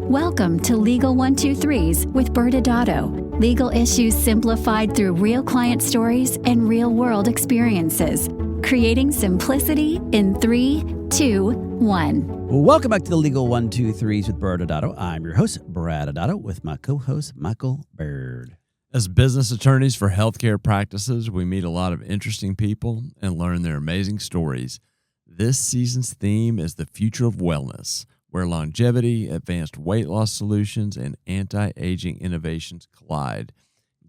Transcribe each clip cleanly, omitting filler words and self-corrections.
Welcome to Legal 123s with ByrdAdatto. Legal issues simplified through real client stories and real-world experiences. Creating simplicity in 3, 2, 1. Welcome back to the Legal 123s with ByrdAdatto. I'm your host, ByrdAdatto, with my co-host, Michael Byrd. As business attorneys for healthcare practices, we meet a lot of interesting people and learn their amazing stories. This season's theme is the future of wellness, where longevity, advanced weight loss solutions, and anti-aging innovations collide.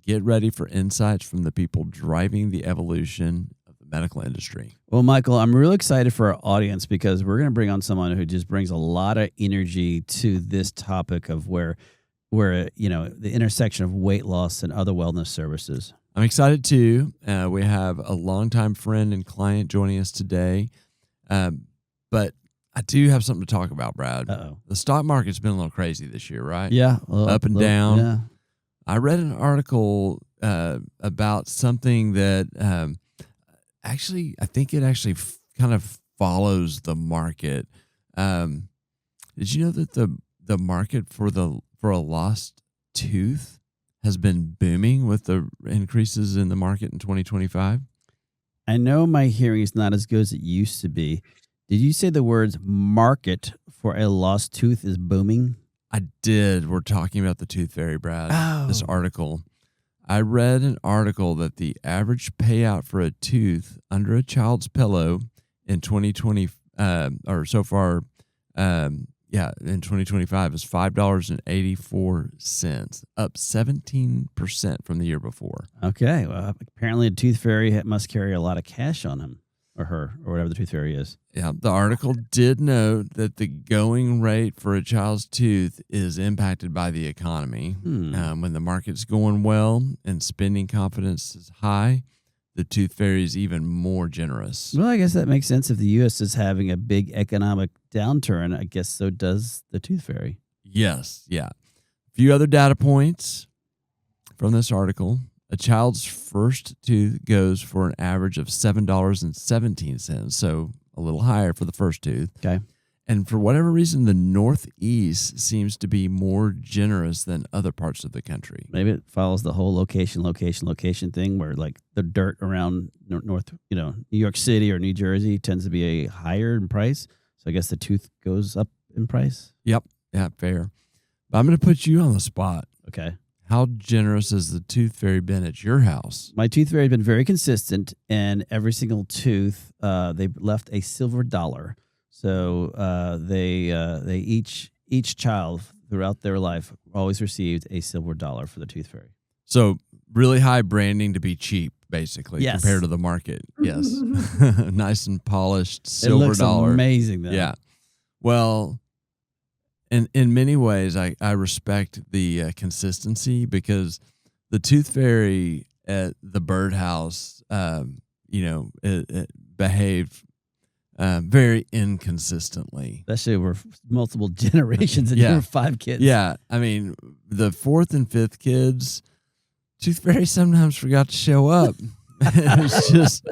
Get ready for insights from the people driving the evolution of the medical industry. Well, Michael, I'm really excited for our audience because we're going to bring on someone who just brings a lot of energy to this topic of where the intersection of weight loss and other wellness services. I'm excited too. We have a longtime friend and client joining us today, but I do have something to talk about, Brad. Uh-oh. The stock market's been a little crazy this year, right? Yeah. Up and down. Yeah. I read an article about something that I think it actually kind of follows the market. Did you know that the market for a lost tooth has been booming with the increases in the market in 2025? I know my hearing is not as good as it used to be. Did you say the words market for a lost tooth is booming? I did. We're talking about the tooth fairy, Brad. Oh. This article. I read an article that the average payout for a tooth under a child's pillow in 2020, or so far, in 2025 is $5.84, up 17% from the year before. Okay. Well, apparently a tooth fairy must carry a lot of cash on him or her or whatever the tooth fairy is. Yeah, the article did note that the going rate for a child's tooth is impacted by the economy. When the market's going well and spending confidence is high, the tooth fairy is even more generous. Well, I guess that makes sense. If the U.S. is having a big economic downturn, I guess so does the tooth fairy. Yes, yeah. A few other data points from this article. A child's first tooth goes for an average of $7.17, so a little higher for the first tooth. Okay. And for whatever reason, the Northeast seems to be more generous than other parts of the country. Maybe it follows the whole location thing where like the dirt around New York City or New Jersey tends to be higher in price. So I guess the tooth goes up in price. Yep. Yeah, fair. But I'm going to put you on the spot. Okay. How generous has the tooth fairy been at your house? My tooth fairy has been very consistent, and every single tooth, they left a silver dollar. So they each child throughout their life always received a silver dollar for the tooth fairy. So really high branding to be cheap, basically, yes, compared to the market. Yes, nice and polished silver it looks dollar. Amazing, though. Yeah. Well, in many ways, I respect the consistency because the tooth fairy at the birdhouse, it behaved very inconsistently. Especially over multiple generations and there were 5 kids. Yeah. I mean, the 4th and 5th kids, tooth fairy sometimes forgot to show up. It was just,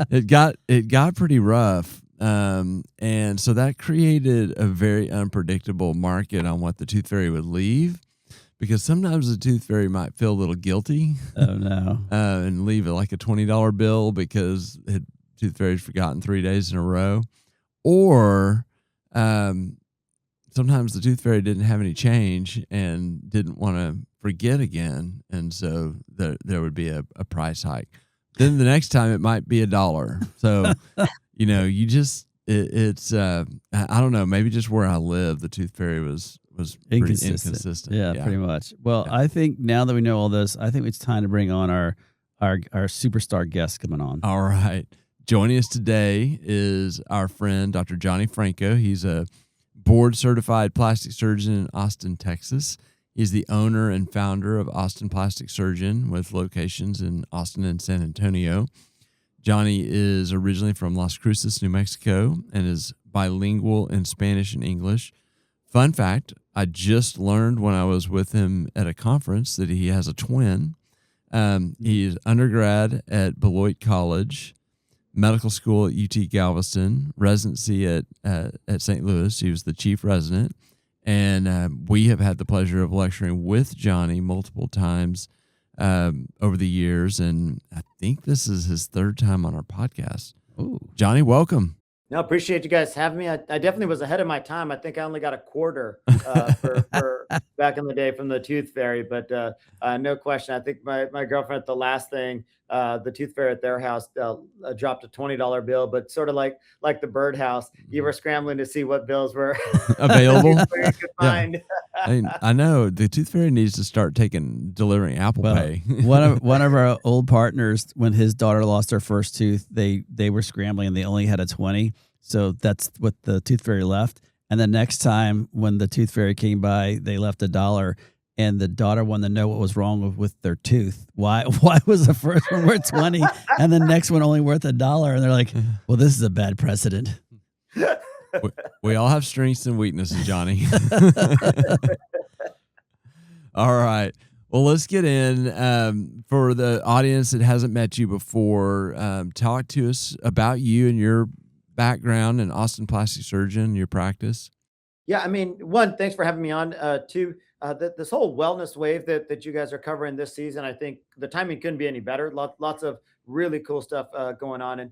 it got pretty rough. And so that created a very unpredictable market on what the tooth fairy would leave, because sometimes the tooth fairy might feel a little guilty. Oh no. And leave it like a $20 bill because tooth fairy's forgotten 3 days in a row. Or, sometimes the tooth fairy didn't have any change and didn't want to forget again. And so there would be a price hike. Then the next time it might be $1. So, you just, it's, I don't know, maybe just where I live, the tooth fairy was pretty inconsistent. Yeah, pretty much. Well, yeah. I think now that we know all this, I think it's time to bring on our superstar guest coming on. All right. Joining us today is our friend, Dr. Johnny Franco. He's a board-certified plastic surgeon in Austin, Texas. He's the owner and founder of Austin Plastic Surgeon with locations in Austin and San Antonio. Johnny is originally from Las Cruces, New Mexico, and is bilingual in Spanish and English. Fun fact, I just learned when I was with him at a conference that he has a twin. He's undergrad at Beloit College, medical school at UT Galveston, residency at St. Louis. He was the chief resident, And we have had the pleasure of lecturing with Johnny multiple times over the years. And I think this is his third time on our podcast. Ooh. Johnny, welcome. No, appreciate you guys having me. I definitely was ahead of my time. I think I only got a quarter for back in the day from the Tooth Fairy, but no question. I think my girlfriend at the last thing, the Tooth Fairy at their house dropped a $20 bill, but sort of like the birdhouse, you were scrambling to see what bills were Available. the Tooth Fairy could Yeah. find. I know the Tooth Fairy needs to start delivering Apple Pay. one of our old partners, when his daughter lost her first tooth, they were scrambling and they only had a 20. So that's what the Tooth Fairy left. And the next time when the Tooth Fairy came by, they left $1, and the daughter wanted to know what was wrong with their tooth. Why was the first one worth 20 and the next one only worth $1? And they're like, well, this is a bad precedent. We all have strengths and weaknesses, Johnny. All right. Well, let's get in. For the audience that hasn't met you before, talk to us about you and your background in Austin plastic surgeon, your practice. Yeah, I mean, one, thanks for having me on. Two, this whole wellness wave that you guys are covering this season, I think the timing couldn't be any better. Lots of really cool stuff going on. And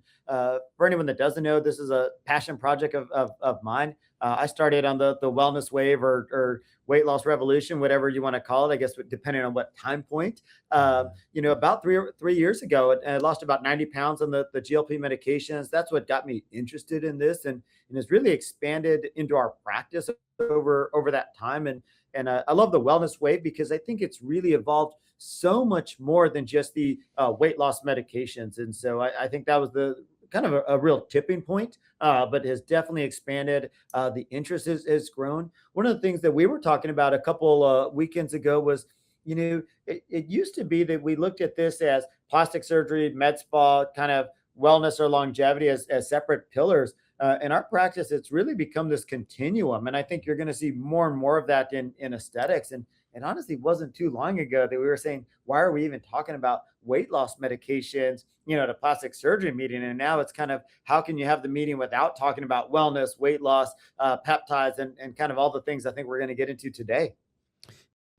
for anyone that doesn't know, this is a passion project of mine. I started on the wellness wave or weight loss revolution, whatever you want to call it, I guess, depending on what time point. About 3 years ago, I lost about 90 pounds on the GLP medications. That's what got me interested in this, and it's really expanded into our practice over that time. And I love the wellness wave because I think it's really evolved so much more than just the weight loss medications. And so I think that was the kind of a real tipping point, but has definitely expanded. The interest has grown. One of the things that we were talking about a couple weekends ago was, it used to be that we looked at this as plastic surgery, med spa, kind of wellness or longevity as separate pillars. In our practice, it's really become this continuum. And I think you're going to see more and more of that in aesthetics. And it honestly wasn't too long ago that we were saying, why are we even talking about weight loss medications, at a plastic surgery meeting? And now it's kind of, how can you have the meeting without talking about wellness, weight loss, peptides, and kind of all the things I think we're going to get into today.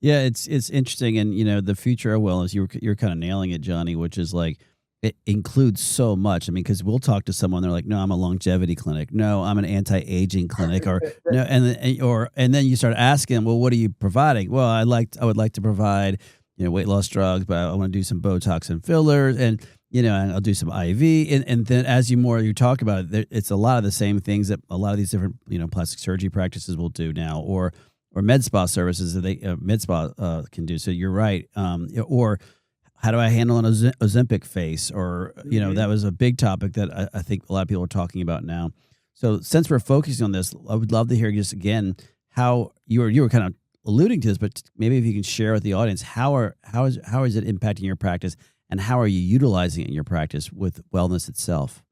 Yeah, it's interesting. And, the future of wellness, you're kind of nailing it, Johnny, which is like, it includes so much. I mean, because we'll talk to someone, they're like, no, I'm a longevity clinic. No, I'm an anti-aging clinic. Or no, and then you start asking, well, what are you providing? Well, I would like to provide, weight loss drugs, but I want to do some Botox and fillers, and and I'll do some IV. And then as you talk about it, it's a lot of the same things that a lot of these different plastic surgery practices will do now, or med spa services that they med spa can do. So you're right. Or how do I handle an Ozempic face? Or, that was a big topic that I think a lot of people are talking about now. So since we're focusing on this, I would love to hear just again how you were kind of alluding to this, but maybe if you can share with the audience, how is it impacting your practice, and how are you utilizing it in your practice with wellness itself?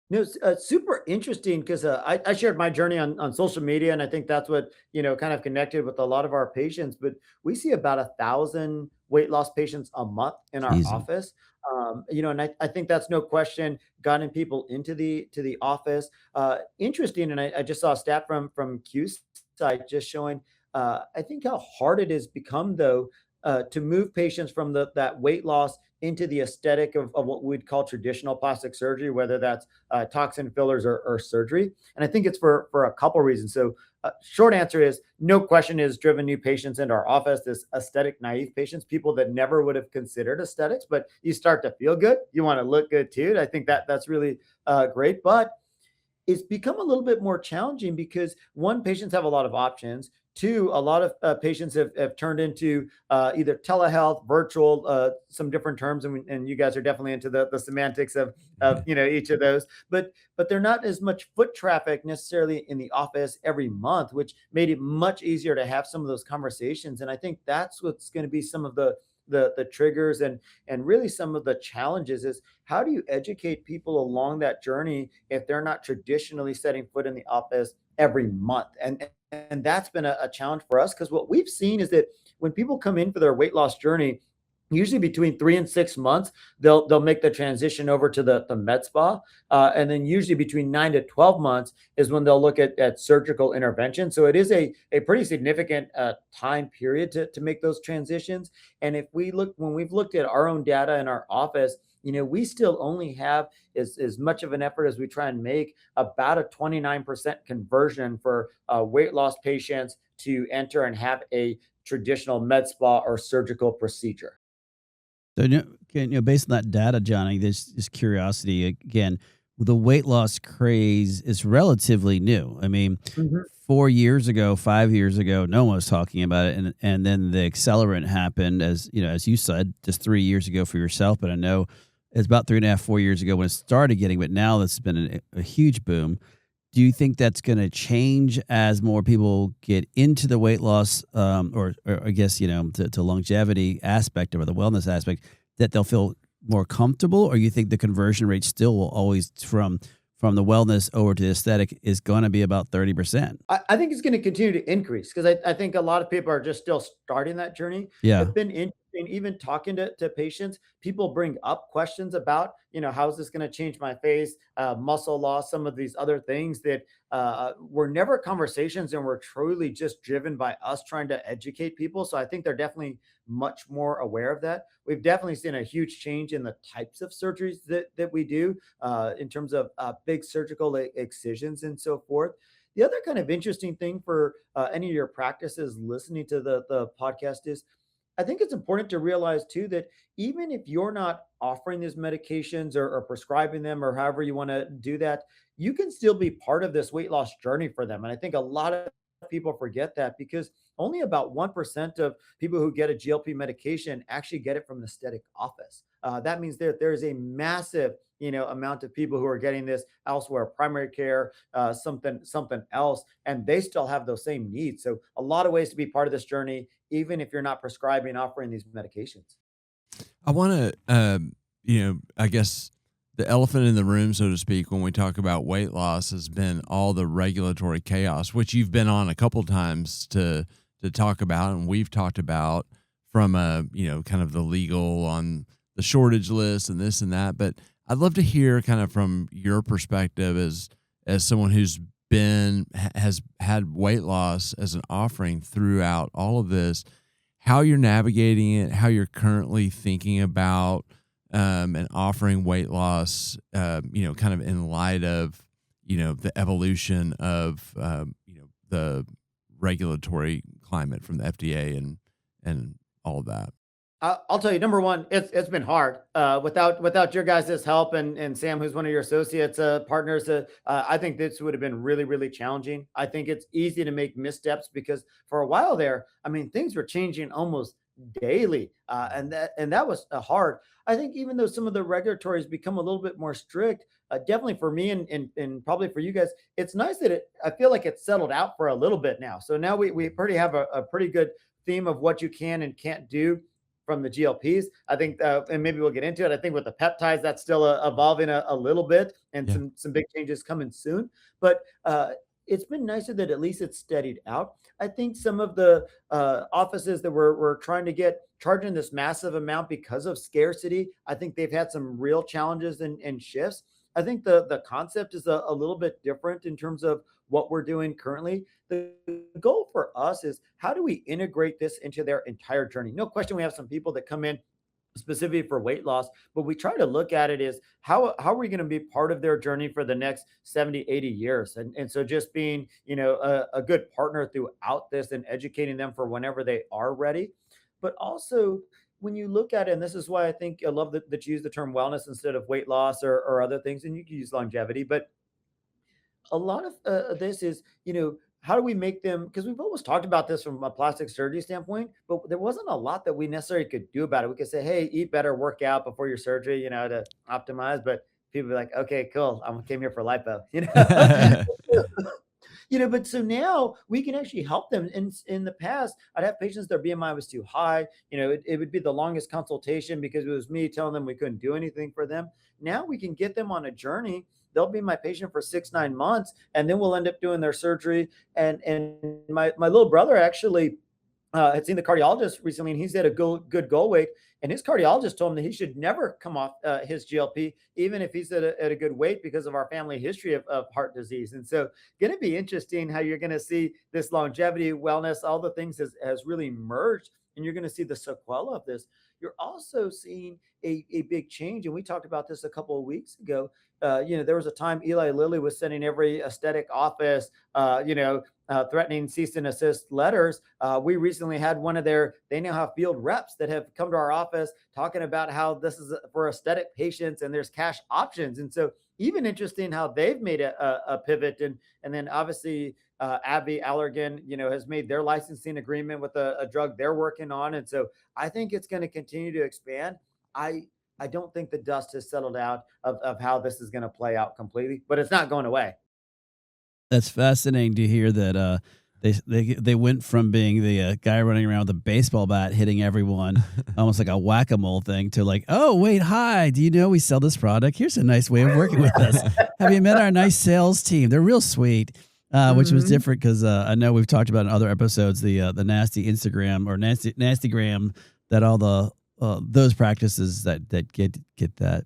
It's super interesting because I shared my journey on social media, and I think that's what kind of connected with a lot of our patients. But we see about 1,000 weight loss patients a month in our Easy. office. And I think that's no question gotten people into the office. Interesting, and I just saw a stat from Q site just showing. I think how hard it has become though to move patients from that weight loss into the aesthetic of what we'd call traditional plastic surgery, whether that's toxin fillers or surgery. And I think it's for a couple reasons. So short answer is no question is driven new patients into our office, this aesthetic naive patients, people that never would have considered aesthetics, but you start to feel good. You want to look good too. I think that's really great. But it's become a little bit more challenging because one, patients have a lot of options. Two, a lot of patients have turned into either telehealth, virtual, some different terms, and you guys are definitely into the semantics of each of those. But they're not as much foot traffic necessarily in the office every month, which made it much easier to have some of those conversations. And I think that's what's going to be some of the triggers and really some of the challenges is how do you educate people along that journey if they're not traditionally setting foot in the office every month? And that's been a challenge for us because what we've seen is that when people come in for their weight loss journey, usually between 3 and 6 months, they'll make the transition over to the med spa, and then usually between 9 to 12 months is when they'll look at surgical intervention. So it is a pretty significant time period to make those transitions. And if we look when we've looked at our own data in our office, we still only have as much of an effort as we try and make about a 29% conversion for weight loss patients to enter and have a traditional med spa or surgical procedure. So, based on that data, Johnny, this curiosity again, the weight loss craze is relatively new. I mean, Mhm. 4 years ago, 5 years ago, no one was talking about it, and then the accelerant happened, as you said, just 3 years ago for yourself. But I know it's about 3.5, 4 years ago when it started getting, but now this has been a huge boom. Do you think that's going to change as more people get into the weight loss, or I guess, to longevity aspect or the wellness aspect, that they'll feel more comfortable? Or you think the conversion rate still will always from the wellness over to the aesthetic is going to be about 30%? I think it's going to continue to increase because I think a lot of people are just still starting that journey. Yeah. It's been interesting, even talking to patients. People bring up questions about, how is this going to change my face, muscle loss, some of these other things that were never conversations and were truly just driven by us trying to educate people. So I think they're definitely much more aware of that. We've definitely seen a huge change in the types of surgeries that we do in terms of big surgical excisions and so forth. The other kind of interesting thing for any of your practices listening to the podcast is I think it's important to realize too that even if you're not offering these medications or prescribing them or however you want to do that, you can still be part of this weight loss journey for them. And I think a lot of people forget that because only about 1% of people who get a GLP medication actually get it from the aesthetic office. That means there is a massive amount of people who are getting this elsewhere, primary care, something else, and they still have those same needs. So a lot of ways to be part of this journey, even if you're not prescribing, offering these medications. I want to, I guess the elephant in the room, so to speak, when we talk about weight loss has been all the regulatory chaos, which you've been on a couple times to talk about, and we've talked about from kind of the legal on the shortage list and this and that. But I'd love to hear kind of from your perspective as someone who's has had weight loss as an offering throughout all of this, how you're navigating it, how you're currently thinking about and offering weight loss, kind of in light of, the evolution of, the regulatory climate from the FDA and all of that. I'll tell you, number one, it's been hard without your guys' help and Sam, who's one of your associates, partners. I think this would have been really, really challenging. I think it's easy to make missteps because for a while there, I mean, things were changing almost daily, and that was hard. I think even though some of the regulatory has become a little bit more strict, definitely for me and probably for you guys, it's nice that I feel like it's settled out for a little bit now. So now we pretty have a pretty good theme of what you can and can't do from the GLPs. I think, and maybe we'll get into it. I think with the peptides, that's still evolving a little bit, and Yeah. some big changes coming soon. But it's been nicer that at least it's steadied out. I think some of the offices that were trying to get charging this massive amount because of scarcity, I think they've had some real challenges and shifts. I think the concept is a little bit different in terms of what we're doing currently. The goal for us is how do we integrate this into their entire journey? No question, we have some people that come in specifically for weight loss, but we try to look at it as how are we going to be part of their journey for the next 70, 80 years. And so just being, a good partner throughout this and educating them for whenever they are ready. But also when you look at it, and this is why I think I love that you use the term wellness instead of weight loss or other things, and you can use longevity, but a lot of this is, how do we make them? Because we've always talked about this from a plastic surgery standpoint, but there wasn't a lot that we necessarily could do about it. We could say, hey, eat better, work out before your surgery, to optimize. But people be like, okay, cool. I came here for lipo, but so now we can actually help them. In the past, I'd have patients, their BMI was too high. It would be the longest consultation because it was me telling them we couldn't do anything for them. Now we can get them on a journey. They'll be my patient for 6, 9 months, and then we'll end up doing their surgery. And my little brother actually had seen the cardiologist recently, and he's at a good goal weight. and his cardiologist told him that he should never come off his GLP, even if he's at a good weight, because of our family history of heart disease. And so, going to be interesting how you're going to see this longevity, wellness, all the things has really merged, and you're going to see the sequela of this. You're also seeing a big change, and we talked about this a couple of weeks ago. There was a time Eli Lilly was sending every aesthetic office, threatening cease and assist letters. We recently had they now have field reps that have come to our office talking about how this is for aesthetic patients and there's cash options. And so, even interesting how they've made a pivot. And then obviously, AbbVie Allergan, has made their licensing agreement with a drug they're working on. And so I think it's going to continue to expand. I don't think the dust has settled out of how this is going to play out completely, but it's not going away. That's fascinating to hear that they went from being the guy running around with a baseball bat hitting everyone, almost like a whack-a-mole thing, to like, oh, wait, hi, do you know we sell this product? Here's a nice way of working with us. Have you met our nice sales team? They're real sweet, which was different because I know we've talked about in other episodes the nasty Instagram or nastygram that all the those practices that get that.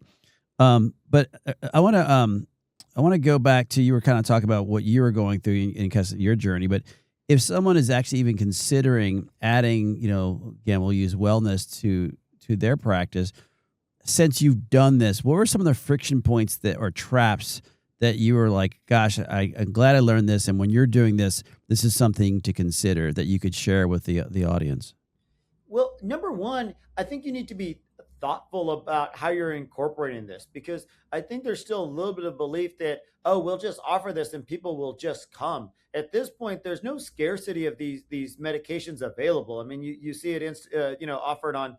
But I want to go back to, you were kind of talking about what you were going through in kind of your journey. But if someone is actually even considering adding, again, we'll use wellness to their practice, since you've done this, what were some of the friction points or traps that you were like, gosh, I'm glad I learned this, and when you're doing this, this is something to consider that you could share with the audience? Well, number one, I think you need to be thoughtful about how you're incorporating this, because I think there's still a little bit of belief that, oh, we'll just offer this and people will just come. At this point, there's no scarcity of these medications available. I mean, you see it offered on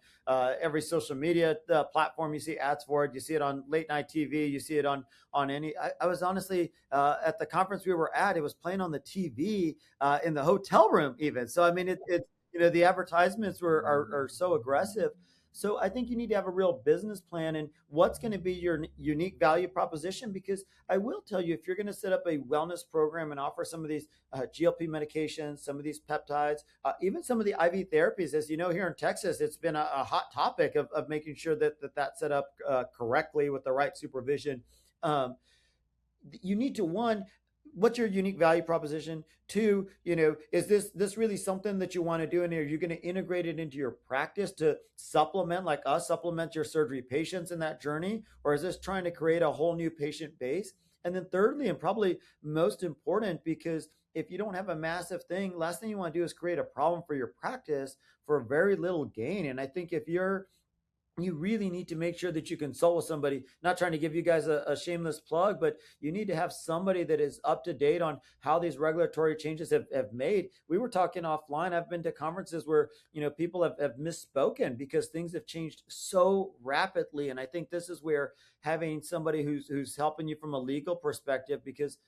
every social media platform. You see ads for it. You see it on late night TV. You see it on any. I was honestly at the conference we were at. It was playing on the TV in the hotel room even. So I mean, it's the advertisements are so aggressive. So I think you need to have a real business plan and what's going to be your unique value proposition. Because I will tell you, if you're going to set up a wellness program and offer some of these GLP medications, some of these peptides, even some of the IV therapies, as you know, here in Texas, it's been a hot topic of making sure that's set up correctly with the right supervision. You need to, one, what's your unique value proposition? Two, is this really something that you want to do? And are you going to integrate it into your practice to supplement, like us, supplement your surgery patients in that journey? Or is this trying to create a whole new patient base? And then thirdly, and probably most important, because if you don't have a massive thing, last thing you want to do is create a problem for your practice for very little gain. And I think if you really need to make sure that you consult with somebody, not trying to give you guys a shameless plug, but you need to have somebody that is up to date on how these regulatory changes have made. We were talking offline. I've been to conferences where, people have misspoken because things have changed so rapidly. And I think this is where having somebody who's helping you from a legal perspective, because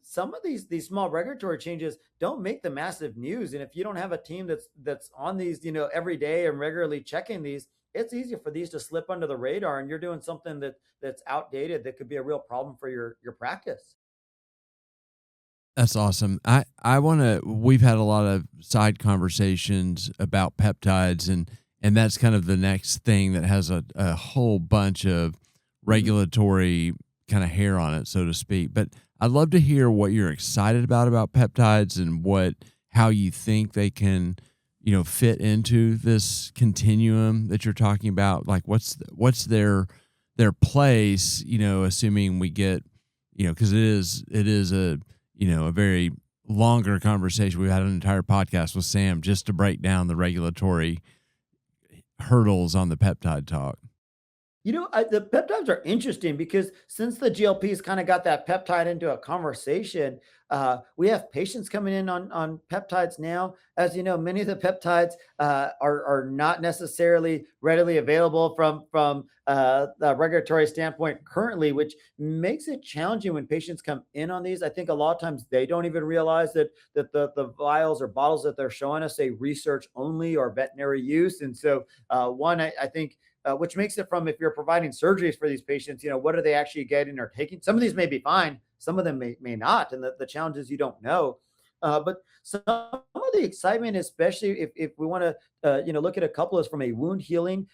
some of these small regulatory changes don't make the massive news. And if you don't have a team that's on these, every day and regularly checking these, it's easier for these to slip under the radar, and you're doing something that's outdated that could be a real problem for your practice. That's awesome. We've had a lot of side conversations about peptides, and that's kind of the next thing that has a whole bunch of regulatory kind of hair on it, so to speak. But I'd love to hear what you're excited about peptides and how you think they can fit into this continuum that you're talking about. Like what's their place, assuming we get, cause it is a very longer conversation. We've had an entire podcast with Sam just to break down the regulatory hurdles on the peptide talk. The peptides are interesting because since the GLPs kind of got that peptide into a conversation, we have patients coming in on peptides now. As you know, many of the peptides are not necessarily readily available from the regulatory standpoint currently, which makes it challenging when patients come in on these. I think a lot of times they don't even realize that the vials or bottles that they're showing us say research only or veterinary use. And so I think which makes it from, if you're providing surgeries for these patients, what are they actually getting or taking? Some of these may be fine. Some of them may not. And the challenge is you don't know. But some of the excitement, especially if we want to, look at a couple is from a wound healing,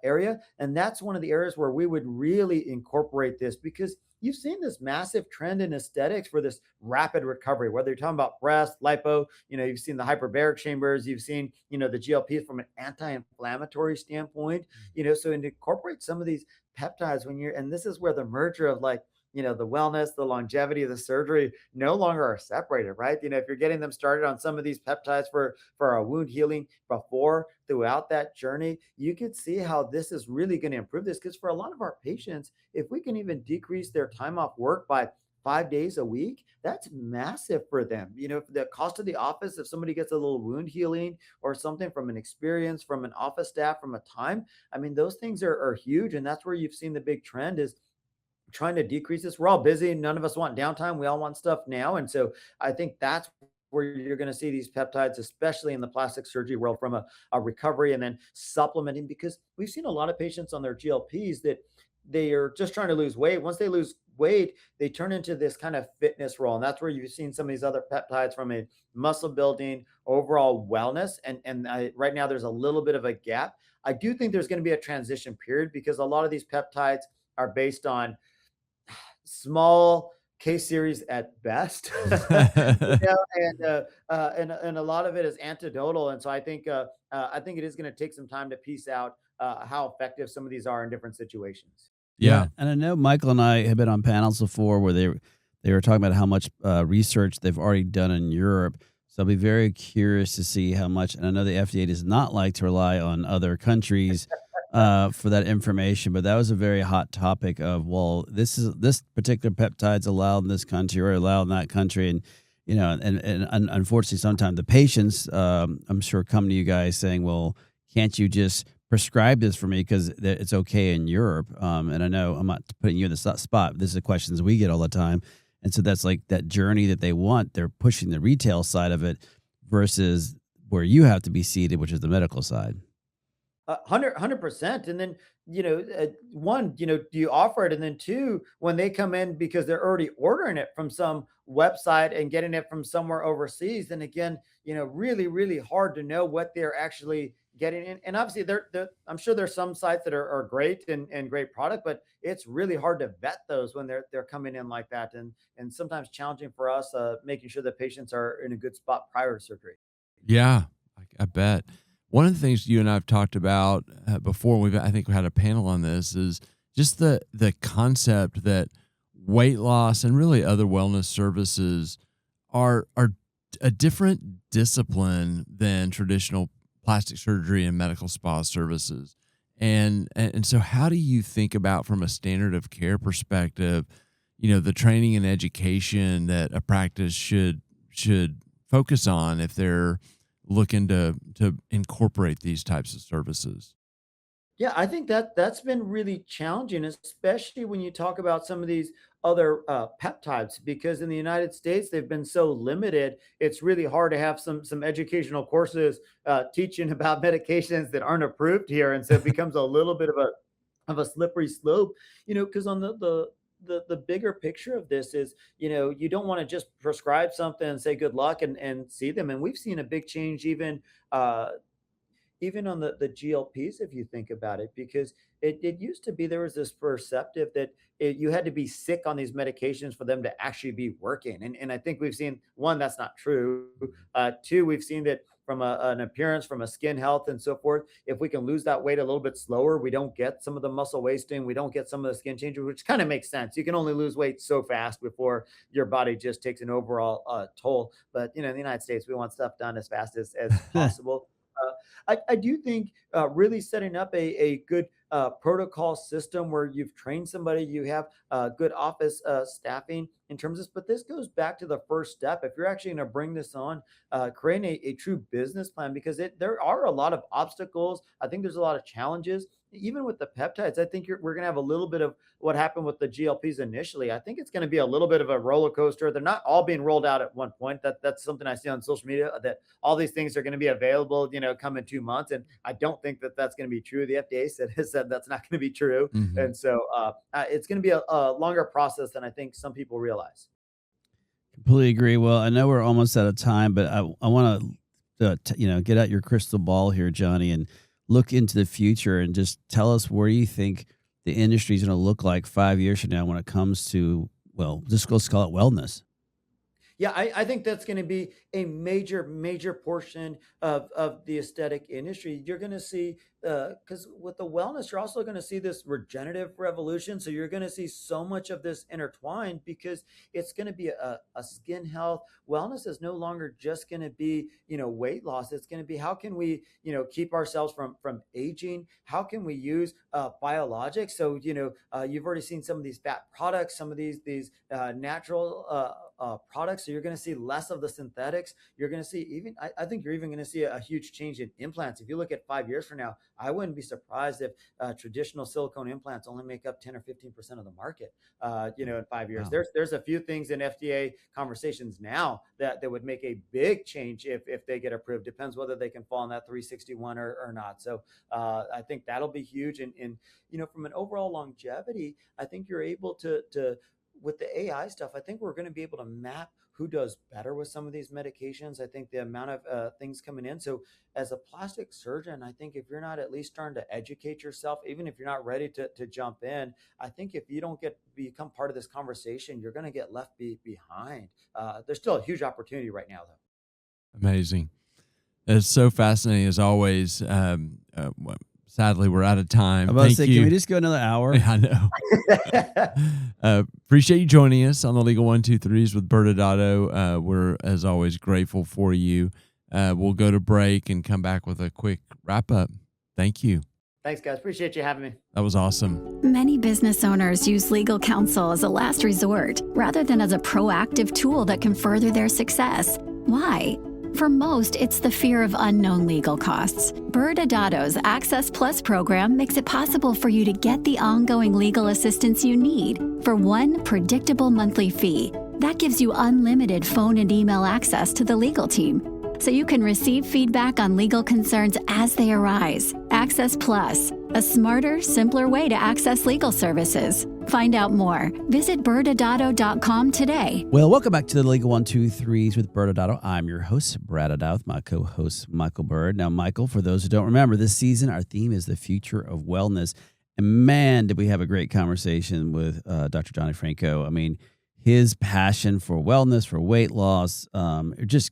area, and that's one of the areas where we would really incorporate this because you've seen this massive trend in aesthetics for this rapid recovery. Whether you're talking about breast, lipo, you've seen the hyperbaric chambers, you've seen, the GLPs from an anti-inflammatory standpoint, so to incorporate some of these peptides and this is where the merger of like the wellness, the longevity of the surgery no longer are separated, right? If you're getting them started on some of these peptides for a wound healing before, throughout that journey, you could see how this is really going to improve this. Because for a lot of our patients, if we can even decrease their time off work by 5 days a week, that's massive for them. If the cost of the office, if somebody gets a little wound healing or something from an experience, from an office staff, from a time, I mean, those things are huge. And that's where you've seen the big trend is trying to decrease this. We're all busy. None of us want downtime. We all want stuff now. And so I think that's where you're going to see these peptides, especially in the plastic surgery world, from a recovery and then supplementing, because we've seen a lot of patients on their GLPs that they are just trying to lose weight. Once they lose weight, they turn into this kind of fitness role. And that's where you've seen some of these other peptides from a muscle building, overall wellness. Right now, there's a little bit of a gap. I do think there's going to be a transition period because a lot of these peptides are based on small case series at best, and a lot of it is anecdotal. And so I think it is going to take some time to piece out how effective some of these are in different situations. Yeah. And I know Michael and I have been on panels before where they were talking about how much research they've already done in Europe. So I'll be very curious to see how much. And I know the FDA does not like to rely on other countries for that information, but that was a very hot topic of, well, this particular peptide's allowed in this country or allowed in that country. And, and unfortunately, sometimes the patients, I'm sure, come to you guys saying, well, can't you just prescribe this for me because it's okay in Europe? And I know I'm not putting you in the spot. This is the questions we get all the time. And so that's like that journey that they want. They're pushing the retail side of it versus where you have to be seated, which is the medical side. 100%. And then, one, do you offer it? And then two, when they come in because they're already ordering it from some website and getting it from somewhere overseas, then again, really, really hard to know what they're actually getting in. And obviously I'm sure there's some sites that are great and great product, but it's really hard to vet those when they're coming in like that. And sometimes challenging for us, making sure that patients are in a good spot prior to surgery. Yeah, I bet. One of the things you and I have talked about before, I think we had a panel on this, is just the concept that weight loss and really other wellness services are a different discipline than traditional plastic surgery and medical spa services. And so how do you think about, from a standard of care perspective, the training and education that a practice should focus on if they're looking to incorporate these types of services? Yeah, I think that's been really challenging, especially when you talk about some of these other peptides, because in the United States they've been so limited. It's really hard to have some educational courses teaching about medications that aren't approved here, and so it becomes a little bit of a slippery slope. Because on the bigger picture of this is, you don't want to just prescribe something and say good luck and see them. And we've seen a big change uh, even on the GLPs, if you think about it, because it used to be there was this perceptive that you had to be sick on these medications for them to actually be working. And I think we've seen, one, that's not true. Two, we've seen that from an appearance, from a skin health and so forth, if we can lose that weight a little bit slower, we don't get some of the muscle wasting, we don't get some of the skin changes, which kind of makes sense. You can only lose weight so fast before your body just takes an overall toll. But in the United States, we want stuff done as fast as possible. I do think really setting up a good protocol system where you've trained somebody, you have good office staffing in terms of this. But this goes back to the first step. If you're actually going to bring this on, creating a true business plan, because there are a lot of obstacles. I think there's a lot of challenges. Even with the peptides, I think we're going to have a little bit of what happened with the GLPs initially. I think it's going to be a little bit of a roller coaster. They're not all being rolled out at one point. That's something I see on social media, that all these things are going to be available, come in 2 months. And I don't think that that's going to be true. The FDA has said that's not going to be true. Mm-hmm. And so it's going to be a longer process than I think some people realize. Completely agree. Well, I know we're almost out of time, but I want to get out your crystal ball here, Johnny, and look into the future and just tell us where you think the industry is going to look like 5 years from now when it comes to, well, just let's call it wellness. Yeah, I think that's going to be a major portion of the aesthetic industry. You're going to see, because with the wellness, you're also going to see this regenerative revolution. So you're going to see so much of this intertwined because it's going to be a skin health. Wellness is no longer just going to be, weight loss. It's going to be, how can we, keep ourselves from aging? How can we use biologics? So, you've already seen some of these fat products, some of these natural products. So you're going to see less of the synthetics. You're going to see I think you're even going to see a huge change in implants. If you look at 5 years from now, I wouldn't be surprised if traditional silicone implants only make up 10 or 15% of the market, in 5 years. Wow. There's a few things in FDA conversations now that would make a big change if they get approved. Depends whether they can fall in that 361 or not. So I think that'll be huge. And from an overall longevity, I think you're able to with the AI stuff, I think we're going to be able to map who does better with some of these medications. I think the amount of things coming in. So as a plastic surgeon, I think if you're not at least starting to educate yourself, even if you're not ready to jump in, I think if you don't become part of this conversation, you're going to get left behind. There's still a huge opportunity right now, though. Amazing. It's so fascinating as always. Sadly, we're out of time. I'm about to say, can we just go another hour? I know. Appreciate you joining us on the Legal 1-2-3s with ByrdAdatto. We're, as always, grateful for you. We'll go to break and come back with a quick wrap up. Thank you. Thanks, guys. Appreciate you having me. That was awesome. Many business owners use legal counsel as a last resort rather than as a proactive tool that can further their success. Why? For most, it's the fear of unknown legal costs. ByrdAdatto's Access Plus program makes it possible for you to get the ongoing legal assistance you need for one predictable monthly fee. That gives you unlimited phone and email access to the legal team, so you can receive feedback on legal concerns as they arise. Access Plus, a smarter, simpler way to access legal services. Find out more. Visit ByrdAdatto.com today. Well, welcome back to the Legal 1-2-3s with ByrdAdatto. I'm your host, ByrdAdatto, with my co-host, Michael Byrd. Now, Michael, for those who don't remember, this season our theme is the future of wellness. And man, did we have a great conversation with Dr. Johnny Franco. I mean, his passion for wellness, for weight loss, it just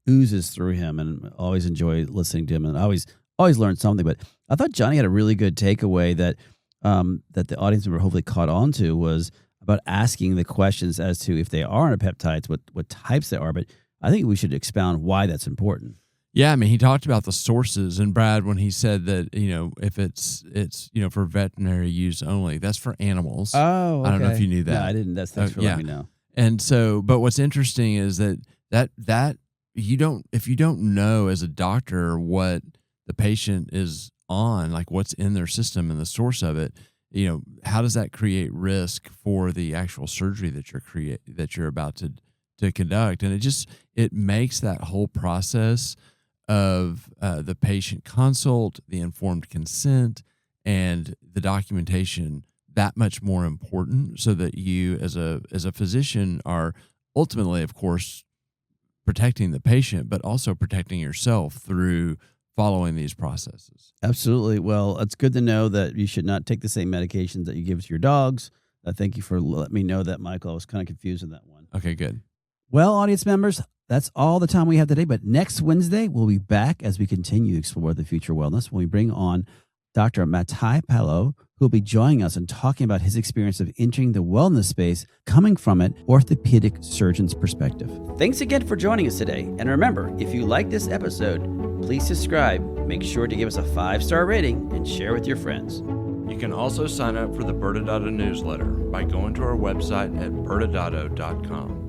oozes through him, and always enjoy listening to him, and I always learn something. But I thought Johnny had a really good takeaway that the audience member hopefully caught on to, was about asking the questions as to if they are on a peptides, what types they are. But I think we should expound why that's important. Yeah, I mean, he talked about the sources, and Brad, when he said that, if it's for veterinary use only, that's for animals. Oh, okay. I don't know if you knew that. No, I didn't. Thanks for letting me know. And so, but what's interesting is that if you don't know as a doctor what the patient is on, like what's in their system and the source of it, how does that create risk for the actual surgery that you're about to conduct? And it makes that whole process of the patient consult, the informed consent, and the documentation that much more important, so that you as a physician are ultimately, of course, protecting the patient, but also protecting yourself through following these processes. Absolutely. Well, it's good to know that you should not take the same medications that you give to your dogs. Thank you for letting me know that, Michael. I was kind of confused in that one. Okay, good. Well, audience members, that's all the time we have today. But next Wednesday, we'll be back as we continue to explore the future of wellness when we bring on Dr. Matai Palo, who will be joining us and talking about his experience of entering the wellness space, coming from an orthopedic surgeon's perspective. Thanks again for joining us today. And remember, if you like this episode, please subscribe, make sure to give us a 5-star rating, and share with your friends. You can also sign up for the ByrdAdatto newsletter by going to our website at ByrdAdatto.com.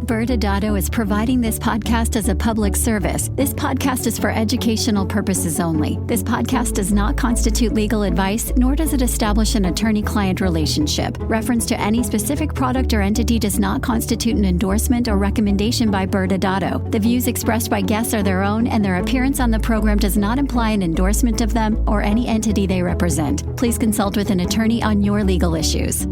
ByrdAdatto is providing this podcast as a public service. This podcast is for educational purposes only. This podcast does not constitute legal advice, nor does it establish an attorney-client relationship. Reference to any specific product or entity does not constitute an endorsement or recommendation by ByrdAdatto. The views expressed by guests are their own, and their appearance on the program does not imply an endorsement of them or any entity they represent. Please consult with an attorney on your legal issues.